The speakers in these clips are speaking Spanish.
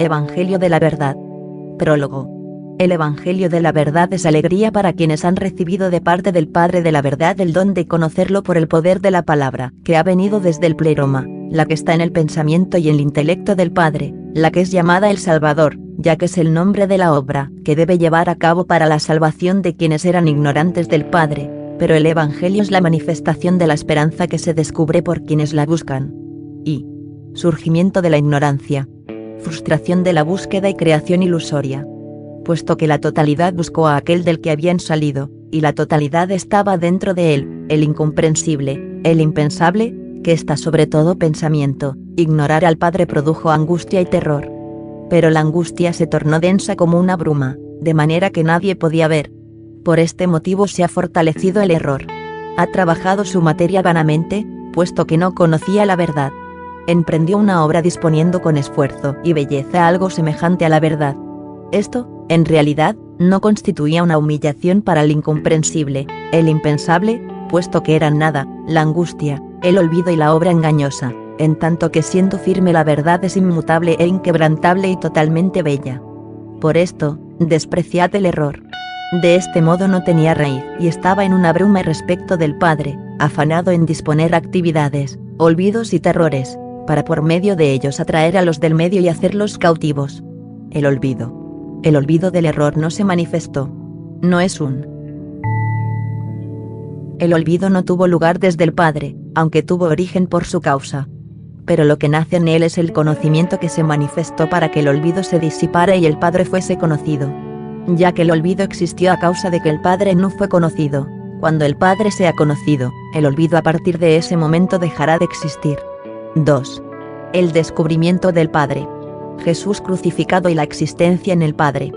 Evangelio de la verdad. Prólogo. El Evangelio de la verdad es alegría para quienes han recibido de parte del Padre de la verdad el don de conocerlo por el poder de la palabra, que ha venido desde el pleroma, la que está en el pensamiento y el intelecto del Padre, la que es llamada el Salvador, ya que es el nombre de la obra que debe llevar a cabo para la salvación de quienes eran ignorantes del Padre, pero el Evangelio es la manifestación de la esperanza que se descubre por quienes la buscan. Y surgimiento de la ignorancia, frustración de la búsqueda y creación ilusoria. Puesto que la totalidad buscó a aquel del que habían salido, y la totalidad estaba dentro de él, el incomprensible, el impensable, que está sobre todo pensamiento, ignorar al Padre produjo angustia y terror. Pero la angustia se tornó densa como una bruma, de manera que nadie podía ver. Por este motivo se ha fortalecido el error. Ha trabajado su materia vanamente, puesto que no conocía la verdad. Emprendió una obra disponiendo con esfuerzo y belleza algo semejante a la verdad. Esto, en realidad, no constituía una humillación para el incomprensible, el impensable, puesto que eran nada, la angustia, el olvido y la obra engañosa, en tanto que siendo firme la verdad es inmutable e inquebrantable y totalmente bella. Por esto, despreciad el error. De este modo no tenía raíz y estaba en una bruma respecto del Padre, afanado en disponer actividades, olvidos y terrores, para por medio de ellos atraer a los del medio y hacerlos cautivos. El olvido. El olvido del error no se manifestó. No es El olvido no tuvo lugar desde el Padre, aunque tuvo origen por su causa. Pero lo que nace en él es el conocimiento que se manifestó para que el olvido se disipara y el Padre fuese conocido. Ya que el olvido existió a causa de que el Padre no fue conocido. Cuando el Padre sea conocido, el olvido a partir de ese momento dejará de existir. 2. El descubrimiento del Padre. Jesús crucificado y la existencia en el Padre.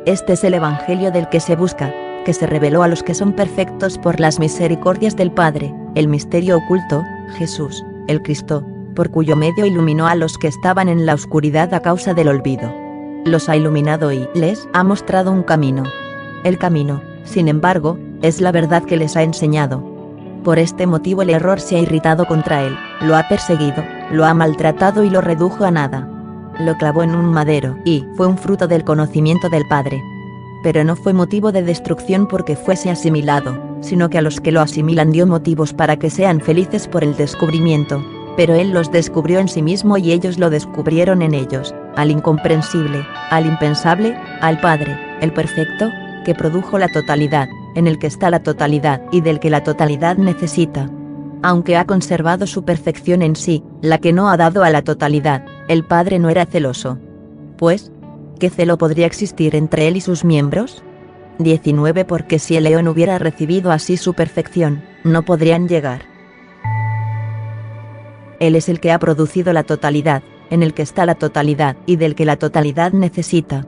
Este es el Evangelio del que se busca, que se reveló a los que son perfectos por las misericordias del Padre, el misterio oculto, Jesús, el Cristo, por cuyo medio iluminó a los que estaban en la oscuridad a causa del olvido. Los ha iluminado y les ha mostrado un camino. El camino, sin embargo, es la verdad que les ha enseñado. Por este motivo el error se ha irritado contra él, lo ha perseguido, lo ha maltratado y lo redujo a nada. Lo clavó en un madero y fue un fruto del conocimiento del Padre. Pero no fue motivo de destrucción porque fuese asimilado, sino que a los que lo asimilan dio motivos para que sean felices por el descubrimiento. Pero él los descubrió en sí mismo y ellos lo descubrieron en ellos, al incomprensible, al impensable, al Padre, el perfecto, que produjo la totalidad, en el que está la totalidad y del que la totalidad necesita. Aunque ha conservado su perfección en sí, la que no ha dado a la totalidad, el Padre no era celoso. Pues, ¿qué celo podría existir entre él y sus miembros? 19 Porque si el león hubiera recibido así su perfección, no podrían llegar. Él es el que ha producido la totalidad, en el que está la totalidad y del que la totalidad necesita.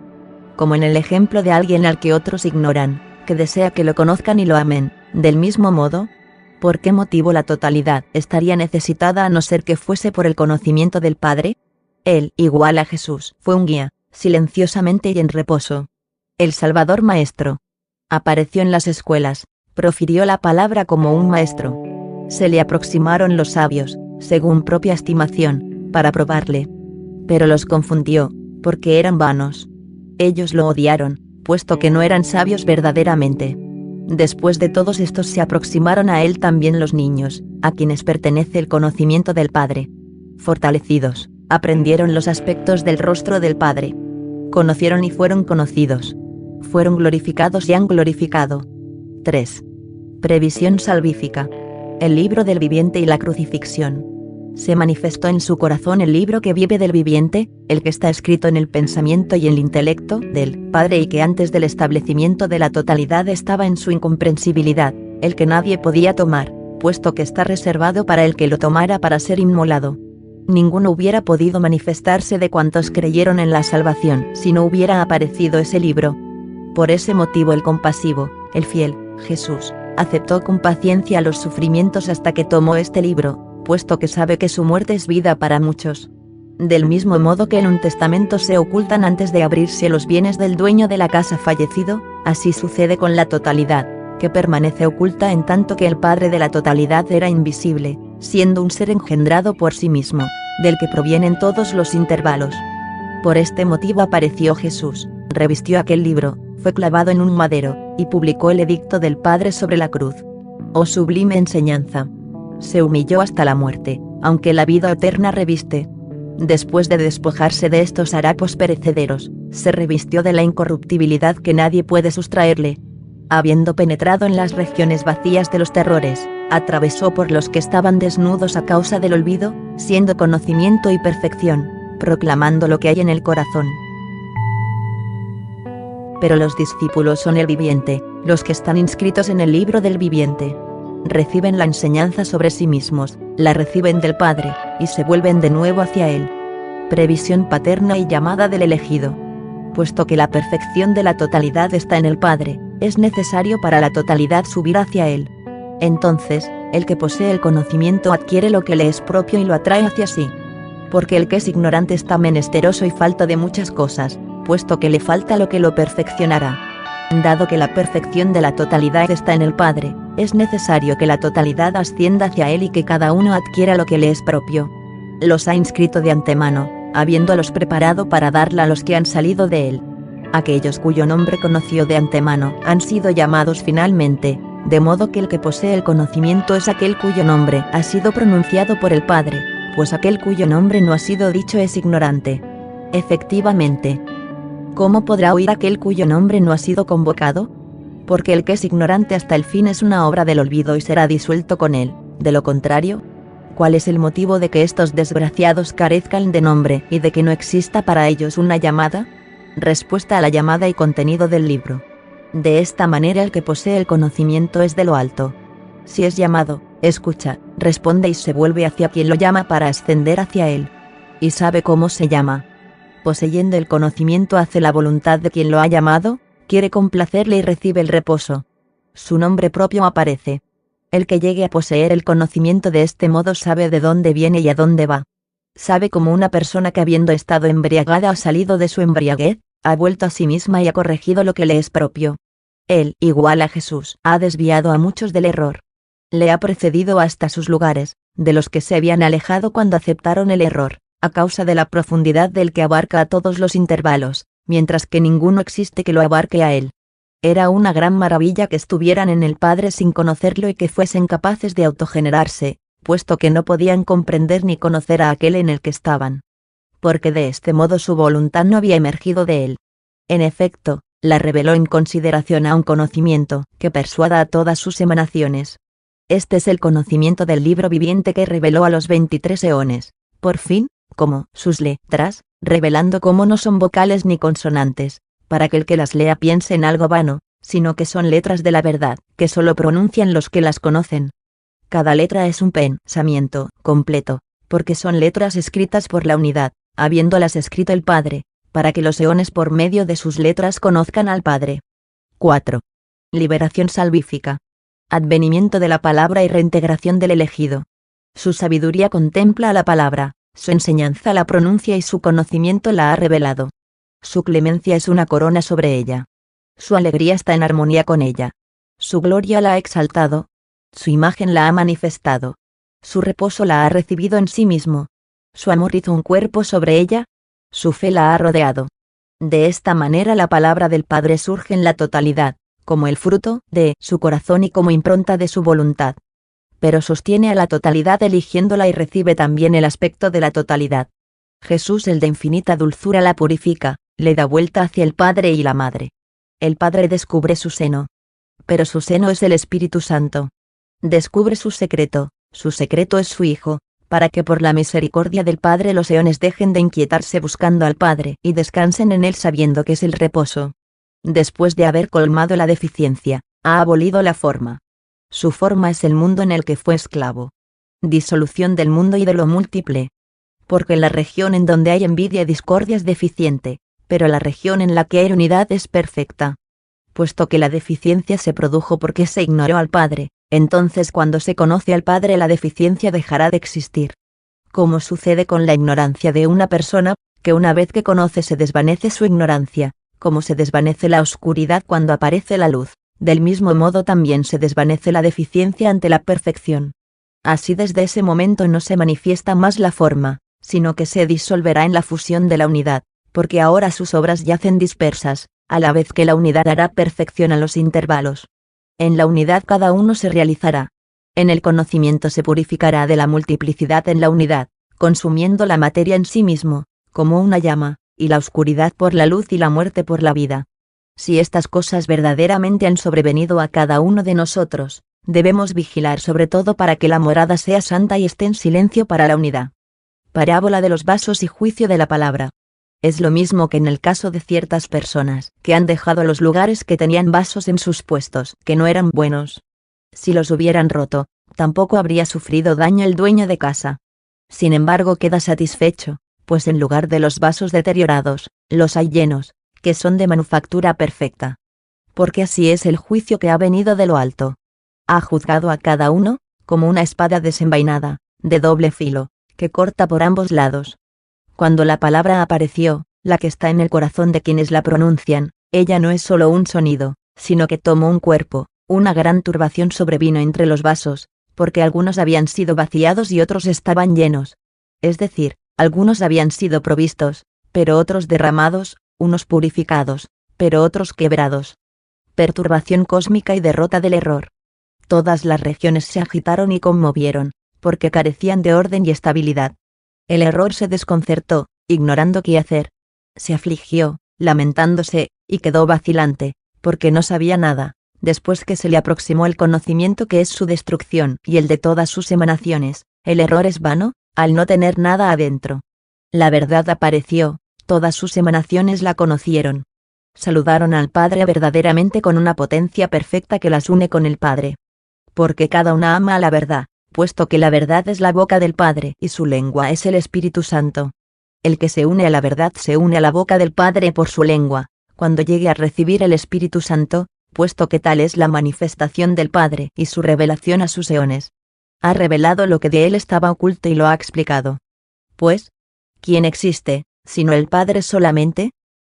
Como en el ejemplo de alguien al que otros ignoran, que desea que lo conozcan y lo amen, del mismo modo, ¿por qué motivo la totalidad estaría necesitada a no ser que fuese por el conocimiento del Padre? Él, igual a Jesús, fue un guía, silenciosamente y en reposo. El Salvador Maestro. Apareció en las escuelas, profirió la palabra como un maestro. Se le aproximaron los sabios, según propia estimación, para probarle. Pero los confundió, porque eran vanos. Ellos lo odiaron, puesto que no eran sabios verdaderamente. Después de todos estos se aproximaron a él también los niños, a quienes pertenece el conocimiento del Padre. Fortalecidos, aprendieron los aspectos del rostro del Padre. Conocieron y fueron conocidos. Fueron glorificados y han glorificado. 3. Previsión salvífica. El libro del viviente y la crucifixión. Se manifestó en su corazón el libro que vive del viviente, el que está escrito en el pensamiento y el intelecto del Padre y que antes del establecimiento de la totalidad estaba en su incomprensibilidad, el que nadie podía tomar, puesto que está reservado para el que lo tomara para ser inmolado. Ninguno hubiera podido manifestarse de cuantos creyeron en la salvación si no hubiera aparecido ese libro. Por ese motivo el compasivo, el fiel, Jesús, aceptó con paciencia los sufrimientos hasta que tomó este libro, puesto que sabe que su muerte es vida para muchos. Del mismo modo que en un testamento se ocultan antes de abrirse los bienes del dueño de la casa fallecido, así sucede con la totalidad, que permanece oculta en tanto que el Padre de la totalidad era invisible, siendo un ser engendrado por sí mismo, del que provienen todos los intervalos. Por este motivo apareció Jesús, revistió aquel libro, fue clavado en un madero, y publicó el edicto del Padre sobre la cruz. Oh sublime enseñanza. Se humilló hasta la muerte, aunque la vida eterna reviste. Después de despojarse de estos harapos perecederos, se revistió de la incorruptibilidad que nadie puede sustraerle. Habiendo penetrado en las regiones vacías de los terrores, atravesó por los que estaban desnudos a causa del olvido, siendo conocimiento y perfección, proclamando lo que hay en el corazón. Pero los discípulos son el viviente, los que están inscritos en el libro del viviente. Reciben la enseñanza sobre sí mismos, la reciben del Padre, y se vuelven de nuevo hacia Él. Previsión paterna y llamada del elegido. Puesto que la perfección de la totalidad está en el Padre, es necesario para la totalidad subir hacia Él. Entonces, el que posee el conocimiento adquiere lo que le es propio y lo atrae hacia sí. Porque el que es ignorante está menesteroso y falta de muchas cosas, puesto que le falta lo que lo perfeccionará. Dado que la perfección de la totalidad está en el Padre, es necesario que la totalidad ascienda hacia Él y que cada uno adquiera lo que le es propio. Los ha inscrito de antemano, habiéndolos preparado para darla a los que han salido de Él. Aquellos cuyo nombre conoció de antemano han sido llamados finalmente, de modo que el que posee el conocimiento es aquel cuyo nombre ha sido pronunciado por el Padre, pues aquel cuyo nombre no ha sido dicho es ignorante. Efectivamente, ¿cómo podrá oír aquel cuyo nombre no ha sido convocado? Porque el que es ignorante hasta el fin es una obra del olvido y será disuelto con él. De lo contrario, ¿cuál es el motivo de que estos desgraciados carezcan de nombre y de que no exista para ellos una llamada? Respuesta a la llamada y contenido del libro. De esta manera el que posee el conocimiento es de lo alto. Si es llamado, escucha, responde y se vuelve hacia quien lo llama para ascender hacia él. Y sabe cómo se llama. Poseyendo el conocimiento hace la voluntad de quien lo ha llamado, quiere complacerle y recibe el reposo. Su nombre propio aparece. El que llegue a poseer el conocimiento de este modo sabe de dónde viene y a dónde va. Sabe como una persona que habiendo estado embriagada ha salido de su embriaguez, ha vuelto a sí misma y ha corregido lo que le es propio. Él, igual a Jesús, ha desviado a muchos del error. Le ha precedido hasta sus lugares, de los que se habían alejado cuando aceptaron el error, a causa de la profundidad del que abarca a todos los intervalos, mientras que ninguno existe que lo abarque a él. Era una gran maravilla que estuvieran en el Padre sin conocerlo y que fuesen capaces de autogenerarse, puesto que no podían comprender ni conocer a aquel en el que estaban. Porque de este modo su voluntad no había emergido de él. En efecto, la reveló en consideración a un conocimiento que persuada a todas sus emanaciones. Este es el conocimiento del libro viviente que reveló a los 23 eones, por fin, como sus letras, revelando cómo no son vocales ni consonantes, para que el que las lea piense en algo vano, sino que son letras de la verdad, que solo pronuncian los que las conocen. Cada letra es un pensamiento completo, porque son letras escritas por la unidad, habiéndolas escrito el Padre, para que los eones por medio de sus letras conozcan al Padre. 4. Liberación salvífica. Advenimiento de la palabra y reintegración del elegido. Su sabiduría contempla a la palabra, su enseñanza la pronuncia y su conocimiento la ha revelado. Su clemencia es una corona sobre ella. Su alegría está en armonía con ella. Su gloria la ha exaltado. Su imagen la ha manifestado. Su reposo la ha recibido en sí mismo. Su amor hizo un cuerpo sobre ella. Su fe la ha rodeado. De esta manera la palabra del Padre surge en la totalidad, como el fruto de su corazón y como impronta de su voluntad. Pero sostiene a la totalidad eligiéndola y recibe también el aspecto de la totalidad. Jesús, el de infinita dulzura, la purifica, le da vuelta hacia el Padre y la Madre. El Padre descubre su seno. Pero su seno es el Espíritu Santo. Descubre su secreto es su Hijo, para que por la misericordia del Padre los eones dejen de inquietarse buscando al Padre y descansen en Él sabiendo que es el reposo. Después de haber colmado la deficiencia, ha abolido la forma. Su forma es el mundo en el que fue esclavo. Disolución del mundo y de lo múltiple. Porque la región en donde hay envidia y discordia es deficiente, pero la región en la que hay unidad es perfecta. Puesto que la deficiencia se produjo porque se ignoró al Padre, entonces cuando se conoce al Padre la deficiencia dejará de existir. Como sucede con la ignorancia de una persona, que una vez que conoce se desvanece su ignorancia, como se desvanece la oscuridad cuando aparece la luz, del mismo modo también se desvanece la deficiencia ante la perfección. Así desde ese momento no se manifiesta más la forma, sino que se disolverá en la fusión de la unidad, porque ahora sus obras yacen dispersas, a la vez que la unidad hará perfección a los intervalos. En la unidad cada uno se realizará. En el conocimiento se purificará de la multiplicidad en la unidad, consumiendo la materia en sí mismo, como una llama, y la oscuridad por la luz y la muerte por la vida. Si estas cosas verdaderamente han sobrevenido a cada uno de nosotros, debemos vigilar sobre todo para que la morada sea santa y esté en silencio para la unidad. Parábola de los vasos y juicio de la palabra. Es lo mismo que en el caso de ciertas personas que han dejado los lugares que tenían vasos en sus puestos que no eran buenos. Si los hubieran roto, tampoco habría sufrido daño el dueño de casa. Sin embargo, queda satisfecho, pues en lugar de los vasos deteriorados, los hay llenos, que son de manufactura perfecta. Porque así es el juicio que ha venido de lo alto. Ha juzgado a cada uno, como una espada desenvainada, de doble filo, que corta por ambos lados. Cuando la palabra apareció, la que está en el corazón de quienes la pronuncian, ella no es solo un sonido, sino que tomó un cuerpo. Una gran turbación sobrevino entre los vasos, porque algunos habían sido vaciados y otros estaban llenos. Es decir, algunos habían sido provistos, pero otros derramados, unos purificados, pero otros quebrados. Perturbación cósmica y derrota del error. Todas las regiones se agitaron y conmovieron, porque carecían de orden y estabilidad. El error se desconcertó, ignorando qué hacer. Se afligió, lamentándose, y quedó vacilante, porque no sabía nada. Después que se le aproximó el conocimiento que es su destrucción y el de todas sus emanaciones, el error es vano, al no tener nada adentro. La verdad apareció, todas sus emanaciones la conocieron. Saludaron al Padre verdaderamente con una potencia perfecta que las une con el Padre. Porque cada una ama a la verdad, puesto que la verdad es la boca del Padre y su lengua es el Espíritu Santo. El que se une a la verdad se une a la boca del Padre por su lengua, cuando llegue a recibir el Espíritu Santo, puesto que tal es la manifestación del Padre y su revelación a sus eones. Ha revelado lo que de él estaba oculto y lo ha explicado. Pues, ¿quién existe, sino el Padre solamente?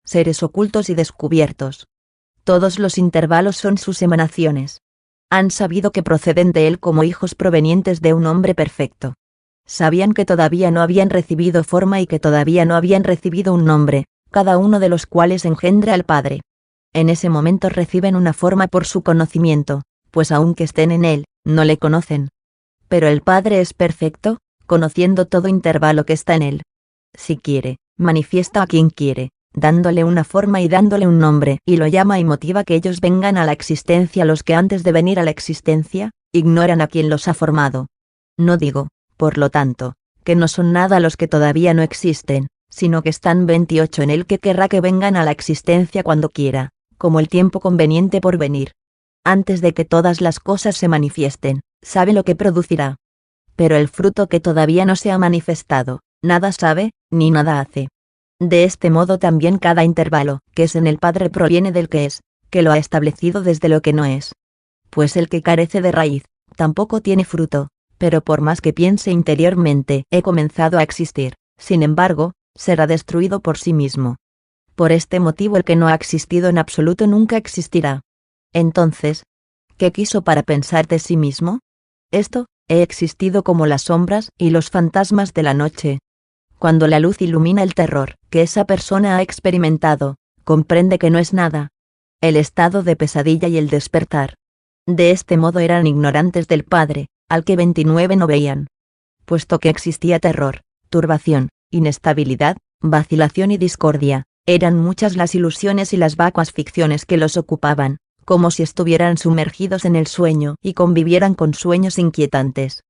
Seres ocultos y descubiertos. Todos los intervalos son sus emanaciones. Han sabido que proceden de él como hijos provenientes de un hombre perfecto. Sabían que todavía no habían recibido forma y que todavía no habían recibido un nombre, cada uno de los cuales engendra al Padre. En ese momento reciben una forma por su conocimiento, pues aunque estén en él, no le conocen. Pero el Padre es perfecto, conociendo todo intervalo que está en él. Si quiere, manifiesta a quien quiere, dándole una forma y dándole un nombre, y lo llama y motiva que ellos vengan a la existencia. Los que antes de venir a la existencia, ignoran a quien los ha formado. No digo, por lo tanto, que no son nada los que todavía no existen, sino que están 28 en él que querrá que vengan a la existencia cuando quiera, como el tiempo conveniente por venir. Antes de que todas las cosas se manifiesten, sabe lo que producirá. Pero el fruto que todavía no se ha manifestado, nada sabe, ni nada hace. De este modo también cada intervalo, que es en el Padre proviene del que es, que lo ha establecido desde lo que no es. Pues el que carece de raíz, tampoco tiene fruto, pero por más que piense interiormente, he comenzado a existir, sin embargo, será destruido por sí mismo. Por este motivo el que no ha existido en absoluto nunca existirá. Entonces, ¿qué quiso para pensar de sí mismo? Esto, he existido como las sombras y los fantasmas de la noche. Cuando la luz ilumina el terror que esa persona ha experimentado, comprende que no es nada. El estado de pesadilla y el despertar. De este modo eran ignorantes del Padre, al que 29 no veían. Puesto que existía terror, turbación, inestabilidad, vacilación y discordia, eran muchas las ilusiones y las vacuas ficciones que los ocupaban, como si estuvieran sumergidos en el sueño y convivieran con sueños inquietantes.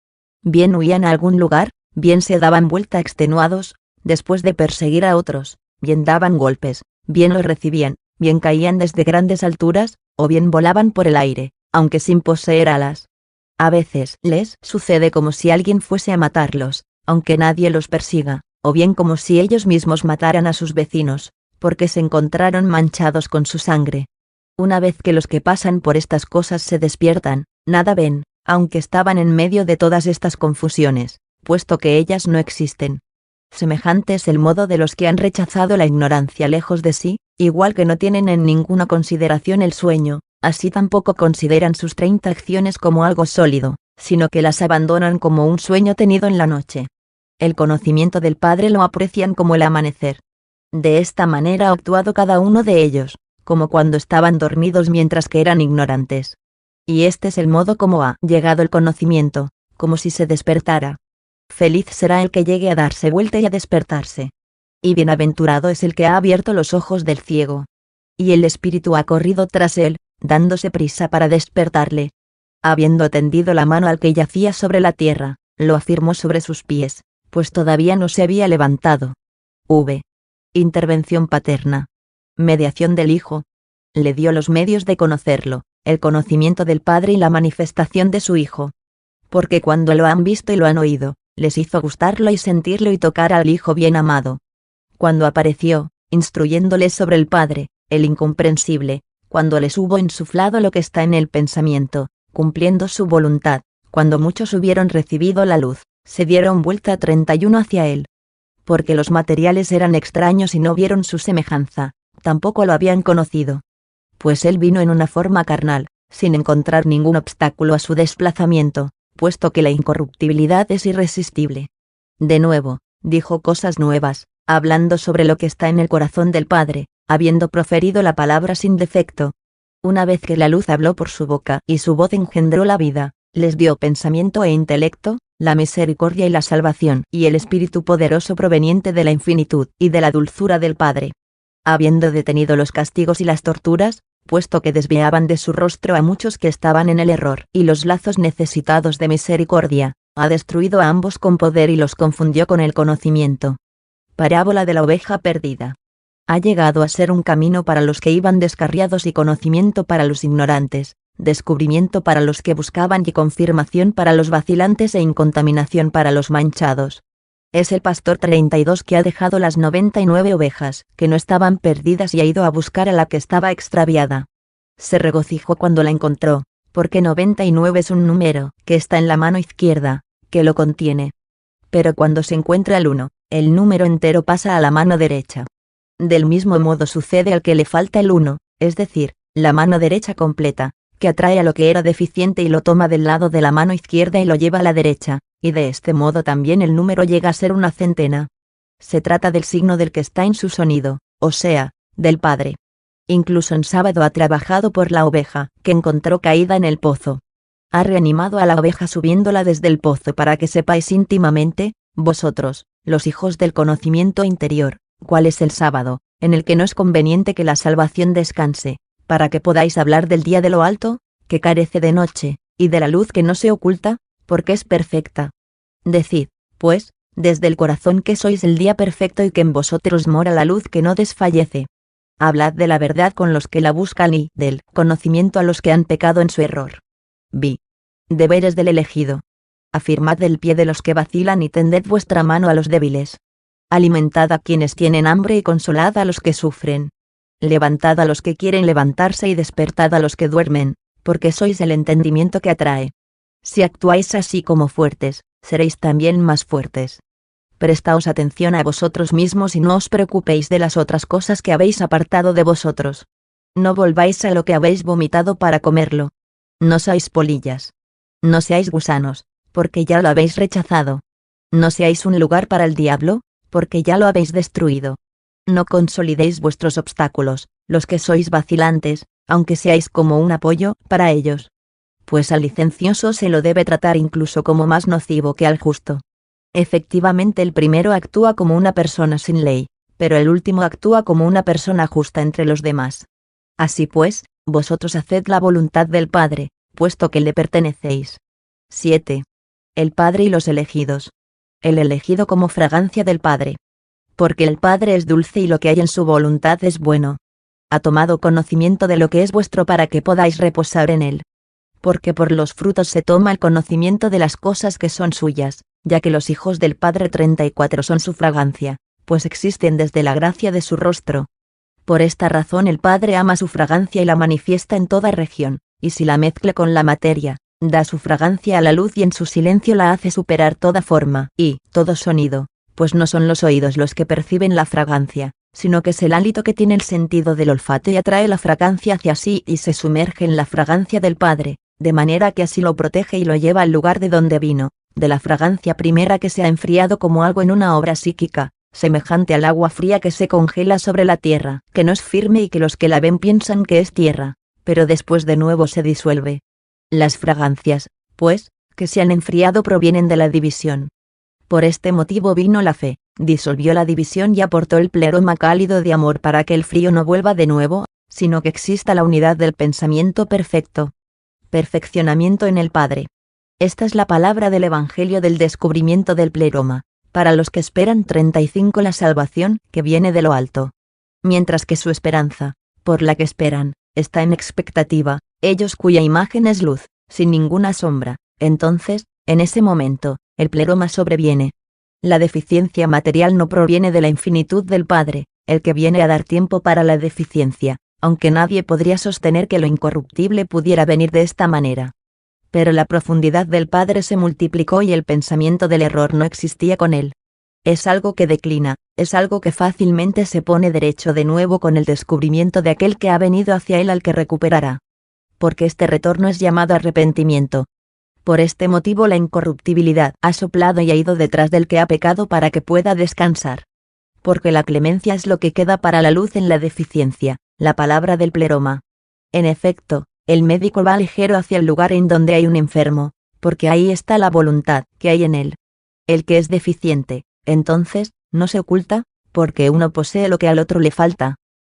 Bien huían a algún lugar, bien se daban vuelta extenuados, después de perseguir a otros, bien daban golpes, bien los recibían, bien caían desde grandes alturas, o bien volaban por el aire, aunque sin poseer alas. A veces les sucede como si alguien fuese a matarlos, aunque nadie los persiga, o bien como si ellos mismos mataran a sus vecinos, porque se encontraron manchados con su sangre. Una vez que los que pasan por estas cosas se despiertan, nada ven, aunque estaban en medio de todas estas confusiones, puesto que ellas no existen. Semejante es el modo de los que han rechazado la ignorancia lejos de sí, igual que no tienen en ninguna consideración el sueño, así tampoco consideran sus 30 acciones como algo sólido, sino que las abandonan como un sueño tenido en la noche. El conocimiento del Padre lo aprecian como el amanecer. De esta manera ha actuado cada uno de ellos, como cuando estaban dormidos mientras que eran ignorantes. Y este es el modo como ha llegado el conocimiento, como si se despertara. Feliz será el que llegue a darse vuelta y a despertarse. Y bienaventurado es el que ha abierto los ojos del ciego. Y el espíritu ha corrido tras él, dándose prisa para despertarle. Habiendo tendido la mano al que yacía sobre la tierra, lo afirmó sobre sus pies, pues todavía no se había levantado. Intervención paterna. Mediación del Hijo. Le dio los medios de conocerlo, el conocimiento del Padre y la manifestación de su Hijo. Porque cuando lo han visto y lo han oído, les hizo gustarlo y sentirlo y tocar al Hijo bien amado. Cuando apareció, instruyéndoles sobre el Padre, el incomprensible, cuando les hubo insuflado lo que está en el pensamiento, cumpliendo su voluntad, cuando muchos hubieron recibido la luz, se dieron vuelta 31 hacia él. Porque los materiales eran extraños y no vieron su semejanza, tampoco lo habían conocido. Pues él vino en una forma carnal, sin encontrar ningún obstáculo a su desplazamiento, puesto que la incorruptibilidad es irresistible. De nuevo, dijo cosas nuevas, hablando sobre lo que está en el corazón del Padre, habiendo proferido la palabra sin defecto. Una vez que la luz habló por su boca y su voz engendró la vida, les dio pensamiento e intelecto, la misericordia y la salvación y el Espíritu poderoso proveniente de la infinitud y de la dulzura del Padre. Habiendo detenido los castigos y las torturas, puesto que desviaban de su rostro a muchos que estaban en el error y los lazos necesitados de misericordia, ha destruido a ambos con poder y los confundió con el conocimiento. Parábola de la oveja perdida. Ha llegado a ser un camino para los que iban descarriados y conocimiento para los ignorantes, descubrimiento para los que buscaban y confirmación para los vacilantes e incontaminación para los manchados. Es el pastor 32 que ha dejado las 99 ovejas que no estaban perdidas y ha ido a buscar a la que estaba extraviada. Se regocijó cuando la encontró, porque 99 es un número que está en la mano izquierda, que lo contiene. Pero cuando se encuentra el 1, el número entero pasa a la mano derecha. Del mismo modo sucede al que le falta el 1, es decir, la mano derecha completa, que atrae a lo que era deficiente y lo toma del lado de la mano izquierda y lo lleva a la derecha, y de este modo también el número llega a ser una centena. Se trata del signo del que está en su sonido, o sea, del Padre. Incluso en sábado ha trabajado por la oveja, que encontró caída en el pozo. Ha reanimado a la oveja subiéndola desde el pozo para que sepáis íntimamente, vosotros, los hijos del conocimiento interior, cuál es el sábado, en el que no es conveniente que la salvación descanse, para que podáis hablar del día de lo alto, que carece de noche, y de la luz que no se oculta, porque es perfecta. Decid, pues, desde el corazón que sois el día perfecto y que en vosotros mora la luz que no desfallece. Hablad de la verdad con los que la buscan y del conocimiento a los que han pecado en su error. Deberes del elegido. Afirmad el pie de los que vacilan y tended vuestra mano a los débiles. Alimentad a quienes tienen hambre y consolad a los que sufren. Levantad a los que quieren levantarse y despertad a los que duermen, porque sois el entendimiento que atrae. Si actuáis así como fuertes, seréis también más fuertes. Prestaos atención a vosotros mismos y no os preocupéis de las otras cosas que habéis apartado de vosotros. No volváis a lo que habéis vomitado para comerlo. No seáis polillas. No seáis gusanos, porque ya lo habéis rechazado. No seáis un lugar para el diablo, porque ya lo habéis destruido. No consolidéis vuestros obstáculos, los que sois vacilantes, aunque seáis como un apoyo para ellos. Pues al licencioso se lo debe tratar incluso como más nocivo que al justo. Efectivamente el primero actúa como una persona sin ley, pero el último actúa como una persona justa entre los demás. Así pues, vosotros haced la voluntad del Padre, puesto que le pertenecéis. 7. El Padre y los elegidos. El elegido como fragancia del Padre. Porque el Padre es dulce y lo que hay en su voluntad es bueno. Ha tomado conocimiento de lo que es vuestro para que podáis reposar en él. Porque por los frutos se toma el conocimiento de las cosas que son suyas, ya que los hijos del Padre 34 son su fragancia, pues existen desde la gracia de su rostro. Por esta razón el Padre ama su fragancia y la manifiesta en toda región, y si la mezcla con la materia, da su fragancia a la luz y en su silencio la hace superar toda forma y todo sonido, pues no son los oídos los que perciben la fragancia, sino que es el hálito que tiene el sentido del olfato y atrae la fragancia hacia sí y se sumerge en la fragancia del Padre, de manera que así lo protege y lo lleva al lugar de donde vino, de la fragancia primera que se ha enfriado como algo en una obra psíquica, semejante al agua fría que se congela sobre la tierra, que no es firme y que los que la ven piensan que es tierra, pero después de nuevo se disuelve. Las fragancias, pues, que se han enfriado provienen de la división. Por este motivo vino la fe, disolvió la división y aportó el pleroma cálido de amor para que el frío no vuelva de nuevo, sino que exista la unidad del pensamiento perfecto. Perfeccionamiento en el Padre. Esta es la palabra del Evangelio del descubrimiento del pleroma, para los que esperan 35 la salvación que viene de lo alto. Mientras que su esperanza, por la que esperan, está en expectativa, ellos cuya imagen es luz, sin ninguna sombra, entonces, en ese momento, el pleroma sobreviene. La deficiencia material no proviene de la infinitud del Padre, el que viene a dar tiempo para la deficiencia, aunque nadie podría sostener que lo incorruptible pudiera venir de esta manera. Pero la profundidad del Padre se multiplicó y el pensamiento del error no existía con él. Es algo que declina, es algo que fácilmente se pone derecho de nuevo con el descubrimiento de aquel que ha venido hacia él al que recuperará. Porque este retorno es llamado arrepentimiento. Por este motivo la incorruptibilidad ha soplado y ha ido detrás del que ha pecado para que pueda descansar. Porque la clemencia es lo que queda para la luz en la deficiencia, la palabra del pleroma. En efecto, el médico va ligero hacia el lugar en donde hay un enfermo, porque ahí está la voluntad que hay en él. El que es deficiente, entonces, no se oculta, porque uno posee lo que al otro le falta.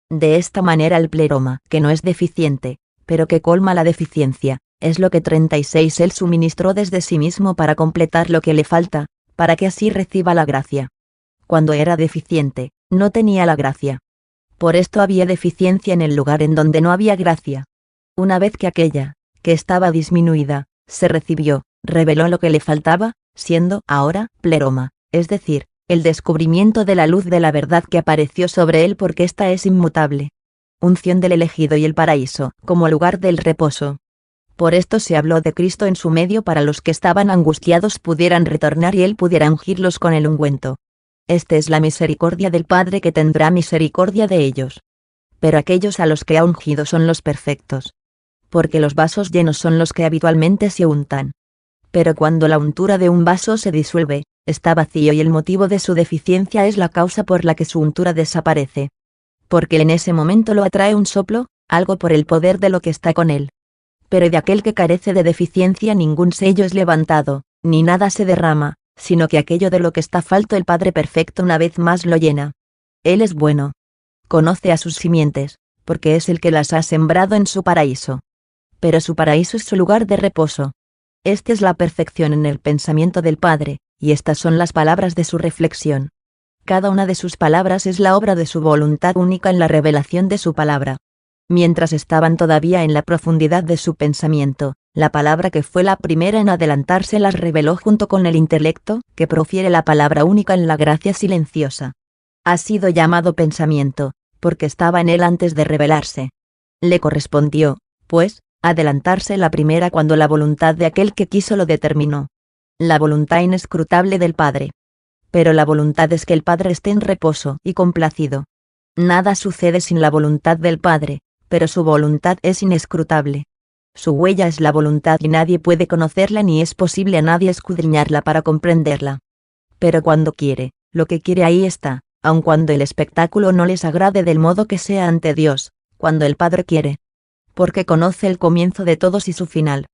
De esta manera el pleroma, que no es deficiente, pero que colma la deficiencia, es lo que 36 él suministró desde sí mismo para completar lo que le falta, para que así reciba la gracia. Cuando era deficiente, no tenía la gracia. Por esto había deficiencia en el lugar en donde no había gracia. Una vez que aquella, que estaba disminuida, se recibió, reveló lo que le faltaba, siendo ahora pleroma, es decir, el descubrimiento de la luz de la verdad que apareció sobre él porque ésta es inmutable. Unción del elegido y el paraíso, como lugar del reposo. Por esto se habló de Cristo en su medio para los que estaban angustiados pudieran retornar y él pudiera ungirlos con el ungüento. Esta es la misericordia del Padre que tendrá misericordia de ellos. Pero aquellos a los que ha ungido son los perfectos. Porque los vasos llenos son los que habitualmente se untan. Pero cuando la untura de un vaso se disuelve, está vacío y el motivo de su deficiencia es la causa por la que su untura desaparece. Porque en ese momento lo atrae un soplo, algo por el poder de lo que está con él. Pero de aquel que carece de deficiencia ningún sello es levantado, ni nada se derrama, sino que aquello de lo que está falto el Padre Perfecto una vez más lo llena. Él es bueno. Conoce a sus simientes, porque es el que las ha sembrado en su paraíso. Pero su paraíso es su lugar de reposo. Esta es la perfección en el pensamiento del Padre, y estas son las palabras de su reflexión. Cada una de sus palabras es la obra de su voluntad única en la revelación de su palabra. Mientras estaban todavía en la profundidad de su pensamiento, la palabra que fue la primera en adelantarse las reveló junto con el intelecto, que profiere la palabra única en la gracia silenciosa. Ha sido llamado pensamiento, porque estaba en él antes de revelarse. Le correspondió, pues, adelantarse la primera cuando la voluntad de aquel que quiso lo determinó. La voluntad inescrutable del Padre. Pero la voluntad es que el Padre esté en reposo y complacido. Nada sucede sin la voluntad del Padre, pero su voluntad es inescrutable. Su huella es la voluntad y nadie puede conocerla ni es posible a nadie escudriñarla para comprenderla. Pero cuando quiere, lo que quiere ahí está, aun cuando el espectáculo no les agrade del modo que sea ante Dios, cuando el Padre quiere. Porque conoce el comienzo de todos y su final.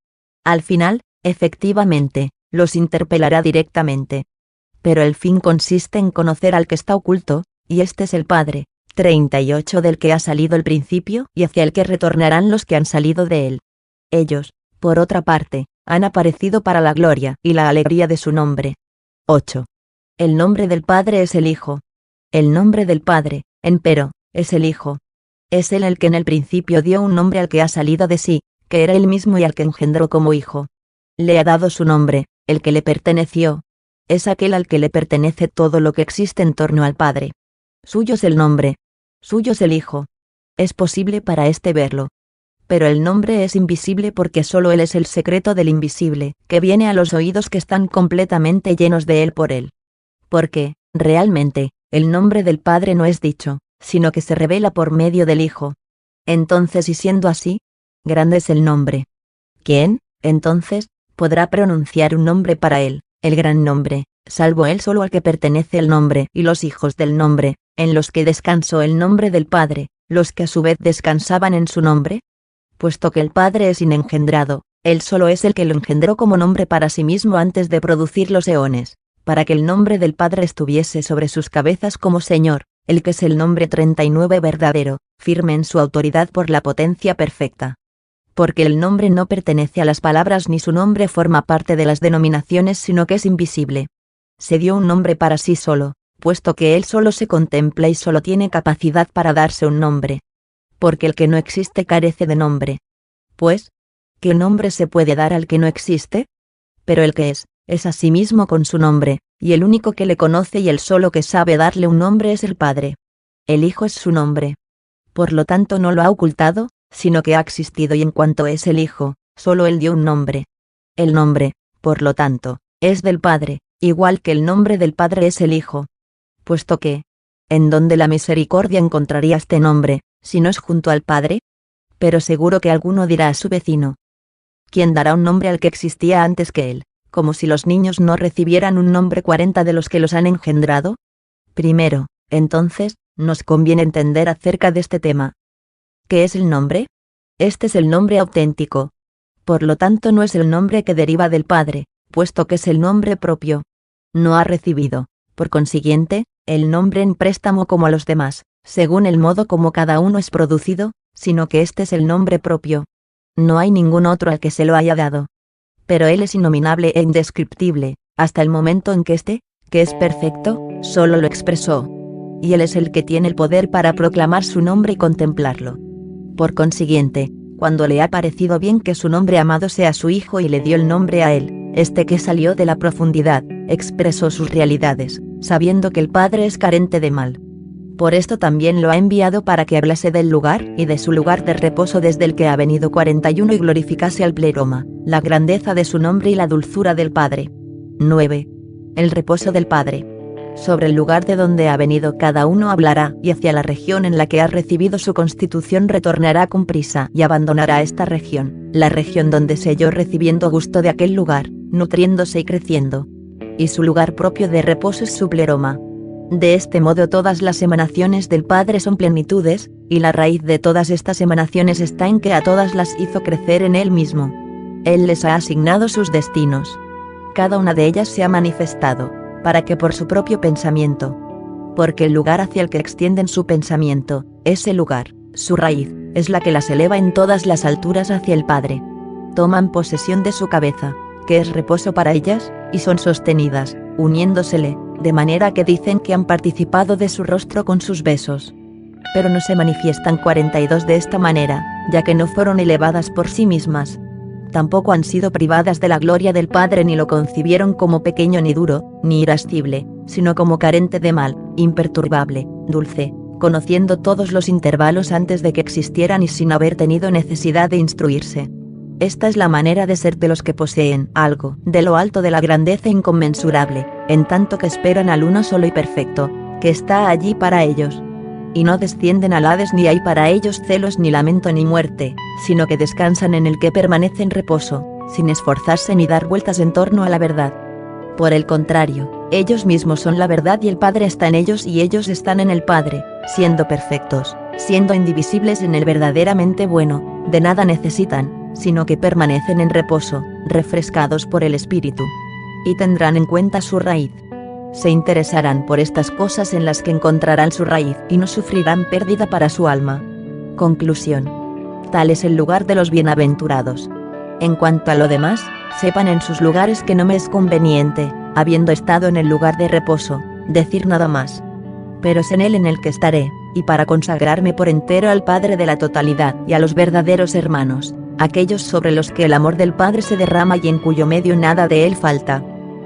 Al final, efectivamente, los interpelará directamente. Pero el fin consiste en conocer al que está oculto, y este es el Padre. 38 del que ha salido el principio y hacia el que retornarán los que han salido de él. Ellos, por otra parte, han aparecido para la gloria y la alegría de su nombre. 8. El nombre del Padre es el Hijo. El nombre del Padre, empero, es el Hijo. Es él el que en el principio dio un nombre al que ha salido de sí, que era él mismo y al que engendró como Hijo. Le ha dado su nombre, el que le perteneció. Es aquel al que le pertenece todo lo que existe en torno al Padre. Suyo es el nombre. Suyo es el Hijo. Es posible para éste verlo. Pero el nombre es invisible porque solo él es el secreto del invisible, que viene a los oídos que están completamente llenos de él por él. Porque, realmente, el nombre del Padre no es dicho, sino que se revela por medio del Hijo. Entonces, y siendo así, grande es el nombre. ¿Quién, entonces, podrá pronunciar un nombre para él, el gran nombre, salvo Él solo al que pertenece el nombre y los hijos del nombre, en los que descansó el nombre del Padre, los que a su vez descansaban en su nombre? Puesto que el Padre es inengendrado, Él solo es el que lo engendró como nombre para sí mismo antes de producir los eones, para que el nombre del Padre estuviese sobre sus cabezas como Señor, el que es el nombre 39 verdadero, firme en su autoridad por la potencia perfecta. Porque el nombre no pertenece a las palabras ni su nombre forma parte de las denominaciones, sino que es invisible. Se dio un nombre para sí solo, puesto que Él solo se contempla y solo tiene capacidad para darse un nombre. Porque el que no existe carece de nombre. Pues, ¿qué nombre se puede dar al que no existe? Pero el que es a sí mismo con su nombre, y el único que le conoce y el solo que sabe darle un nombre es el Padre. El Hijo es su nombre. Por lo tanto no lo ha ocultado, sino que ha existido y en cuanto es el Hijo, solo Él dio un nombre. El nombre, por lo tanto, es del Padre, igual que el nombre del Padre es el Hijo. Puesto que, ¿en dónde la misericordia encontraría este nombre, si no es junto al Padre? Pero seguro que alguno dirá a su vecino: ¿quién dará un nombre al que existía antes que Él? Como si los niños no recibieran un nombre 40 de los que los han engendrado. Primero, entonces, nos conviene entender acerca de este tema. ¿Qué es el nombre? Este es el nombre auténtico. Por lo tanto no es el nombre que deriva del Padre, puesto que es el nombre propio. No ha recibido, por consiguiente, el nombre en préstamo como a los demás, según el modo como cada uno es producido, sino que este es el nombre propio. No hay ningún otro al que se lo haya dado. Pero Él es innominable e indescriptible, hasta el momento en que este, que es perfecto, solo lo expresó. Y Él es el que tiene el poder para proclamar su nombre y contemplarlo. Por consiguiente, cuando le ha parecido bien que su nombre amado sea su Hijo y le dio el nombre a Él, este que salió de la profundidad, expresó sus realidades, sabiendo que el Padre es carente de mal. Por esto también lo ha enviado para que hablase del lugar y de su lugar de reposo desde el que ha venido 41 y glorificase al pleroma, la grandeza de su nombre y la dulzura del Padre. 9. El reposo del Padre. Sobre el lugar de donde ha venido cada uno hablará, y hacia la región en la que ha recibido su constitución retornará con prisa y abandonará esta región, la región donde se halló recibiendo gusto de aquel lugar, nutriéndose y creciendo. Y su lugar propio de reposo es su pleroma. De este modo todas las emanaciones del Padre son plenitudes, y la raíz de todas estas emanaciones está en que a todas las hizo crecer en Él mismo. Él les ha asignado sus destinos. Cada una de ellas se ha manifestado, para que por su propio pensamiento. Porque el lugar hacia el que extienden su pensamiento, ese lugar, su raíz, es la que las eleva en todas las alturas hacia el Padre. Toman posesión de su cabeza, que es reposo para ellas, y son sostenidas, uniéndosele, de manera que dicen que han participado de su rostro con sus besos. Pero no se manifiestan 42 de esta manera, ya que no fueron elevadas por sí mismas. Tampoco han sido privadas de la gloria del Padre ni lo concibieron como pequeño ni duro, ni irascible, sino como carente de mal, imperturbable, dulce, conociendo todos los intervalos antes de que existieran y sin haber tenido necesidad de instruirse. Esta es la manera de ser de los que poseen algo de lo alto de la grandeza inconmensurable, en tanto que esperan al uno solo y perfecto, que está allí para ellos. Y no descienden al Hades ni hay para ellos celos ni lamento ni muerte, sino que descansan en el que permanece en reposo, sin esforzarse ni dar vueltas en torno a la verdad. Por el contrario, ellos mismos son la verdad y el Padre está en ellos y ellos están en el Padre, siendo perfectos, siendo indivisibles en el verdaderamente bueno, de nada necesitan, sino que permanecen en reposo, refrescados por el Espíritu. Y tendrán en cuenta su raíz. Se interesarán por estas cosas en las que encontrarán su raíz y no sufrirán pérdida para su alma. Conclusión. Tal es el lugar de los bienaventurados. En cuanto a lo demás, sepan en sus lugares que no me es conveniente, habiendo estado en el lugar de reposo, decir nada más. Pero es en él en el que estaré, y para consagrarme por entero al Padre de la totalidad y a los verdaderos hermanos, aquellos sobre los que el amor del Padre se derrama y en cuyo medio nada de él falta.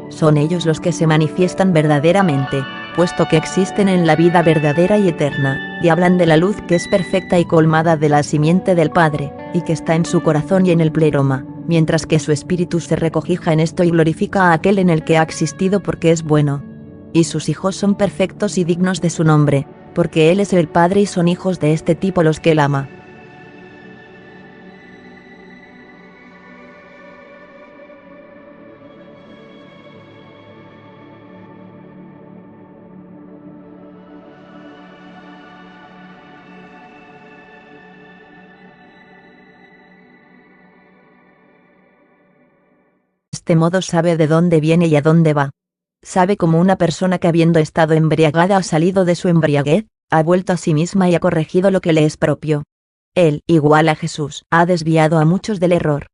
Son ellos los que se manifiestan verdaderamente, puesto que existen en la vida verdadera y eterna, y hablan de la luz que es perfecta y colmada de la simiente del Padre, y que está en su corazón y en el pleroma, mientras que su espíritu se recojija en esto y glorifica a aquel en el que ha existido porque es bueno. Y sus hijos son perfectos y dignos de su nombre, porque Él es el Padre y son hijos de este tipo los que Él ama. este modo sabe de dónde viene y a dónde va. Sabe como una persona que habiendo estado embriagada ha salido de su embriaguez, ha vuelto a sí misma y ha corregido lo que le es propio. Él, igual a Jesús, ha desviado a muchos del error.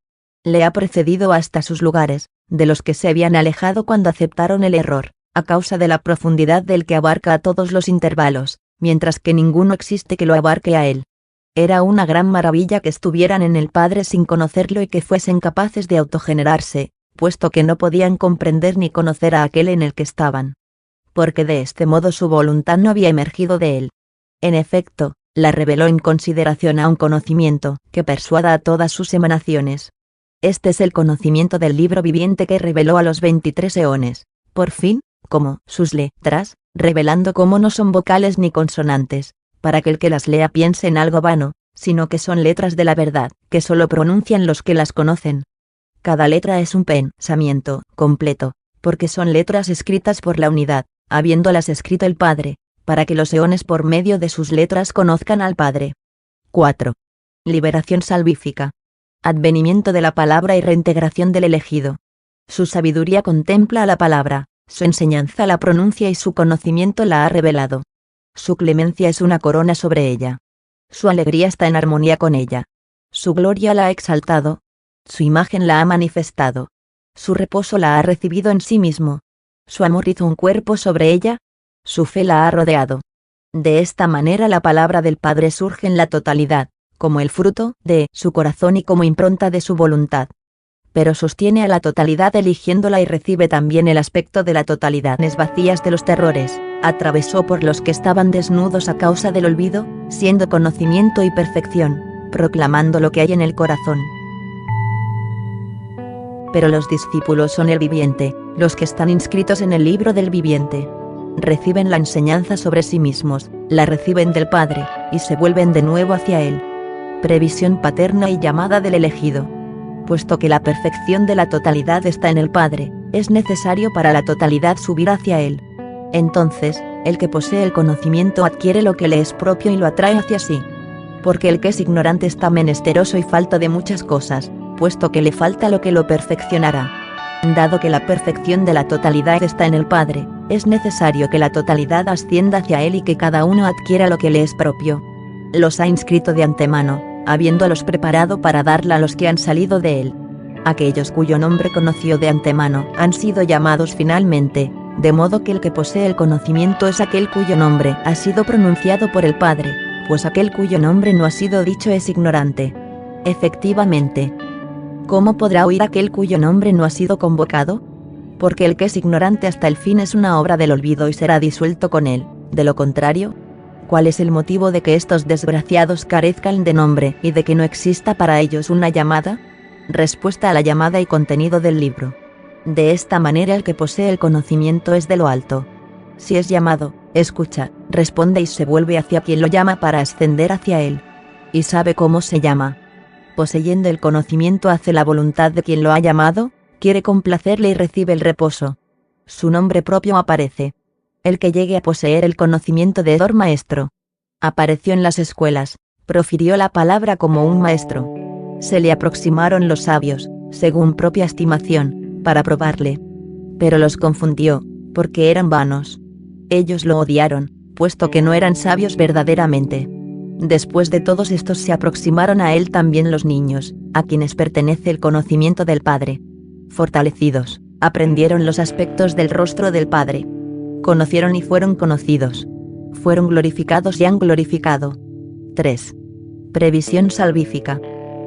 Le ha precedido hasta sus lugares, de los que se habían alejado cuando aceptaron el error, a causa de la profundidad del que abarca a todos los intervalos, mientras que ninguno existe que lo abarque a él. Era una gran maravilla que estuvieran en el Padre sin conocerlo y que fuesen capaces de autogenerarse, puesto que no podían comprender ni conocer a aquel en el que estaban. Porque de este modo su voluntad no había emergido de él. En efecto, la reveló en consideración a un conocimiento que persuada a todas sus emanaciones. Este es el conocimiento del libro viviente que reveló a los 23 eones, por fin, como sus letras, revelando cómo no son vocales ni consonantes, para que el que las lea piense en algo vano, sino que son letras de la verdad, que solo pronuncian los que las conocen. Cada letra es un pensamiento completo, porque son letras escritas por la unidad, habiéndolas escrito el Padre, para que los eones por medio de sus letras conozcan al Padre. 4. Liberación salvífica. Advenimiento de la palabra y reintegración del elegido. Su sabiduría contempla a la palabra, su enseñanza la pronuncia y su conocimiento la ha revelado. Su clemencia es una corona sobre ella. Su alegría está en armonía con ella. Su gloria la ha exaltado. Su imagen la ha manifestado. Su reposo la ha recibido en sí mismo. Su amor hizo un cuerpo sobre ella. Su fe la ha rodeado. De esta manera la palabra del Padre surge en la totalidad, como el fruto de su corazón y como impronta de su voluntad. Pero sostiene a la totalidad eligiéndola y recibe también el aspecto de la totalidad. Vacías de los terrores, atravesó por los que estaban desnudos a causa del olvido, siendo conocimiento y perfección, proclamando lo que hay en el corazón. Pero los discípulos son el viviente, los que están inscritos en el libro del viviente. Reciben la enseñanza sobre sí mismos, la reciben del Padre, y se vuelven de nuevo hacia Él. Previsión paterna y llamada del elegido. Puesto que la perfección de la totalidad está en el Padre, es necesario para la totalidad subir hacia Él. Entonces, el que posee el conocimiento adquiere lo que le es propio y lo atrae hacia sí. Porque el que es ignorante está menesteroso y falta de muchas cosas, puesto que le falta lo que lo perfeccionará. Dado que la perfección de la totalidad está en el Padre, es necesario que la totalidad ascienda hacia Él y que cada uno adquiera lo que le es propio. Los ha inscrito de antemano, habiéndolos preparado para darla a los que han salido de Él. Aquellos cuyo nombre conoció de antemano han sido llamados finalmente, de modo que el que posee el conocimiento es aquel cuyo nombre ha sido pronunciado por el Padre, pues aquel cuyo nombre no ha sido dicho es ignorante. Efectivamente, ¿cómo podrá oír aquel cuyo nombre no ha sido convocado? Porque el que es ignorante hasta el fin es una obra del olvido y será disuelto con él. De lo contrario, ¿cuál es el motivo de que estos desgraciados carezcan de nombre y de que no exista para ellos una llamada? Respuesta a la llamada y contenido del libro. De esta manera el que posee el conocimiento es de lo alto. Si es llamado, escucha, responde y se vuelve hacia quien lo llama para ascender hacia él. Y sabe cómo se llama. Poseyendo el conocimiento hace la voluntad de quien lo ha llamado, quiere complacerle y recibe el reposo. Su nombre propio aparece. El que llegue a poseer el conocimiento de Dor maestro. Apareció en las escuelas, profirió la palabra como un maestro. Se le aproximaron los sabios, según propia estimación, para probarle. Pero los confundió, porque eran vanos. Ellos lo odiaron, puesto que no eran sabios verdaderamente. Después de todos estos se aproximaron a él también los niños, a quienes pertenece el conocimiento del Padre. Fortalecidos, aprendieron los aspectos del rostro del Padre. Conocieron y fueron conocidos. Fueron glorificados y han glorificado. 3. Previsión salvífica.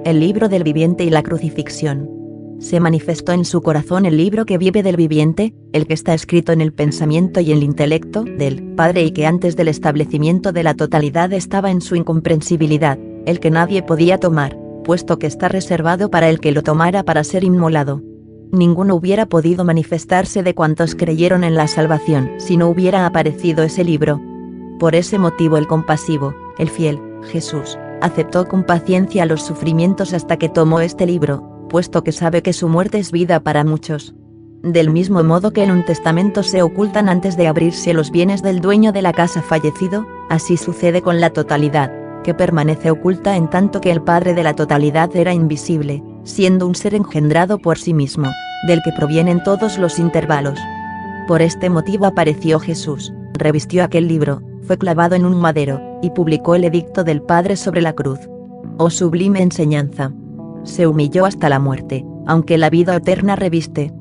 El libro del viviente y la crucifixión. Se manifestó en su corazón el libro que vive del viviente, el que está escrito en el pensamiento y el intelecto del Padre y que antes del establecimiento de la totalidad estaba en su incomprensibilidad, el que nadie podía tomar, puesto que está reservado para el que lo tomara para ser inmolado. Ninguno hubiera podido manifestarse de cuantos creyeron en la salvación si no hubiera aparecido ese libro. Por ese motivo el compasivo, el fiel, Jesús, aceptó con paciencia los sufrimientos hasta que tomó este libro, puesto que sabe que su muerte es vida para muchos. Del mismo modo que en un testamento se ocultan antes de abrirse los bienes del dueño de la casa fallecido, así sucede con la totalidad, que permanece oculta en tanto que el Padre de la totalidad era invisible, siendo un ser engendrado por sí mismo. del que provienen todos los intervalos. Por este motivo apareció Jesús, revistió aquel libro, fue clavado en un madero, y publicó el edicto del Padre sobre la cruz. Oh sublime enseñanza. Se humilló hasta la muerte, aunque la vida eterna reviste.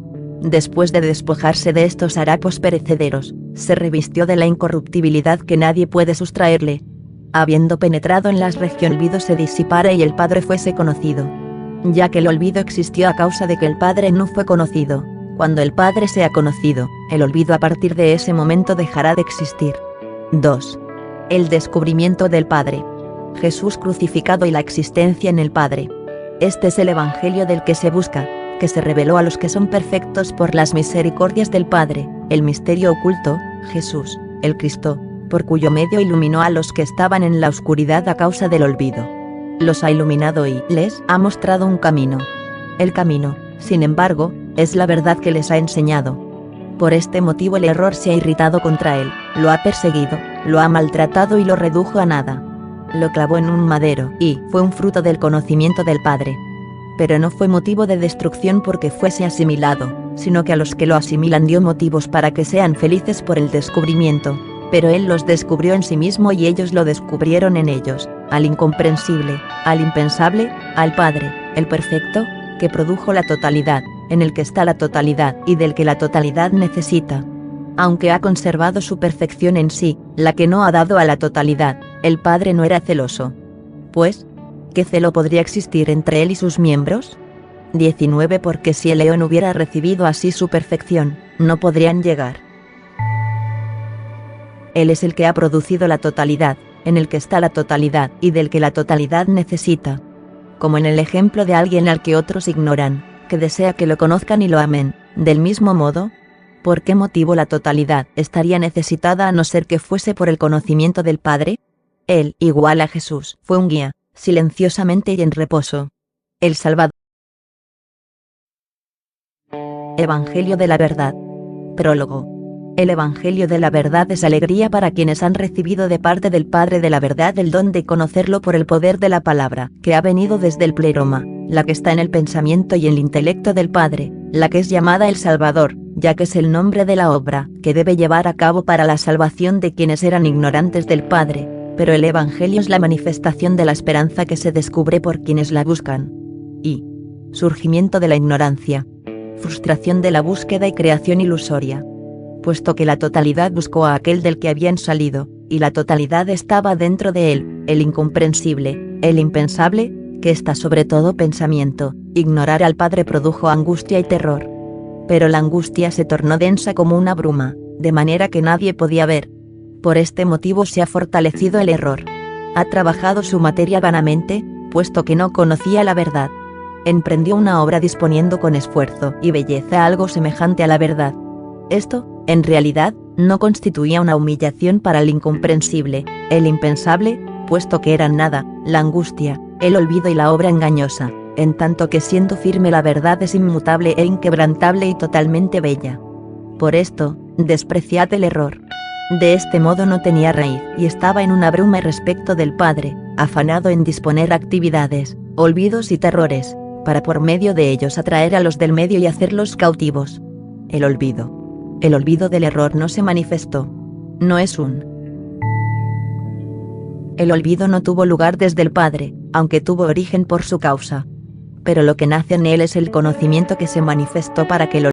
Después de despojarse de estos harapos perecederos, se revistió de la incorruptibilidad que nadie puede sustraerle. Habiendo penetrado en las regiones, el olvido se disipara y el Padre fuese conocido. Ya que el olvido existió a causa de que el Padre no fue conocido, cuando el Padre sea conocido, el olvido a partir de ese momento dejará de existir. 2. El descubrimiento del Padre. Jesús crucificado y la existencia en el Padre. Este es el Evangelio del que se busca, que se reveló a los que son perfectos por las misericordias del Padre, el misterio oculto, Jesús, el Cristo, por cuyo medio iluminó a los que estaban en la oscuridad a causa del olvido. Los ha iluminado y les ha mostrado un camino. El camino, sin embargo, es la verdad que les ha enseñado. Por este motivo el error se ha irritado contra él, lo ha perseguido, lo ha maltratado y lo redujo a nada. Lo clavó en un madero y fue un fruto del conocimiento del Padre. Pero no fue motivo de destrucción porque fuese asimilado, sino que a los que lo asimilan dio motivos para que sean felices por el descubrimiento. Pero él los descubrió en sí mismo y ellos lo descubrieron en ellos, al incomprensible, al impensable, al Padre, el perfecto, que produjo la totalidad, en el que está la totalidad y del que la totalidad necesita. Aunque ha conservado su perfección en sí, la que no ha dado a la totalidad, el Padre no era celoso. Pues, ¿qué celo podría existir entre él y sus miembros? 19 Porque si el león hubiera recibido así su perfección, no podrían llegar. Él es el que ha producido la totalidad, en el que está la totalidad y del que la totalidad necesita. Como en el ejemplo de alguien al que otros ignoran, que desea que lo conozcan y lo amen, del mismo modo, ¿por qué motivo la totalidad estaría necesitada a no ser que fuese por el conocimiento del Padre? Él, igual a Jesús, fue un guía, silenciosamente y en reposo. El Salvador. Evangelio de la verdad. Prólogo. El Evangelio de la verdad es alegría para quienes han recibido de parte del Padre de la verdad el don de conocerlo por el poder de la palabra, que ha venido desde el pleroma, la que está en el pensamiento y el intelecto del Padre, la que es llamada el Salvador, ya que es el nombre de la obra que debe llevar a cabo para la salvación de quienes eran ignorantes del Padre, pero el Evangelio es la manifestación de la esperanza que se descubre por quienes la buscan. Y surgimiento de la ignorancia, frustración de la búsqueda y creación ilusoria. Puesto que la totalidad buscó a aquel del que habían salido, y la totalidad estaba dentro de él, el incomprensible, el impensable, que está sobre todo pensamiento, ignorar al Padre produjo angustia y terror. Pero la angustia se tornó densa como una bruma, de manera que nadie podía ver. Por este motivo se ha fortalecido el error. Ha trabajado su materia vanamente, puesto que no conocía la verdad. Emprendió una obra disponiendo con esfuerzo y belleza algo semejante a la verdad. Esto, en realidad, no constituía una humillación para el incomprensible, el impensable, puesto que eran nada, la angustia, el olvido y la obra engañosa, en tanto que siendo firme la verdad es inmutable e inquebrantable y totalmente bella. Por esto, despreciad el error. De este modo no tenía raíz y estaba en una bruma respecto del Padre, afanado en disponer actividades, olvidos y terrores, para por medio de ellos atraer a los del medio y hacerlos cautivos. El olvido. El olvido del error no se manifestó. No es un. El olvido no tuvo lugar desde el Padre, aunque tuvo origen por su causa. Pero lo que nace en él es el conocimiento que se manifestó para que el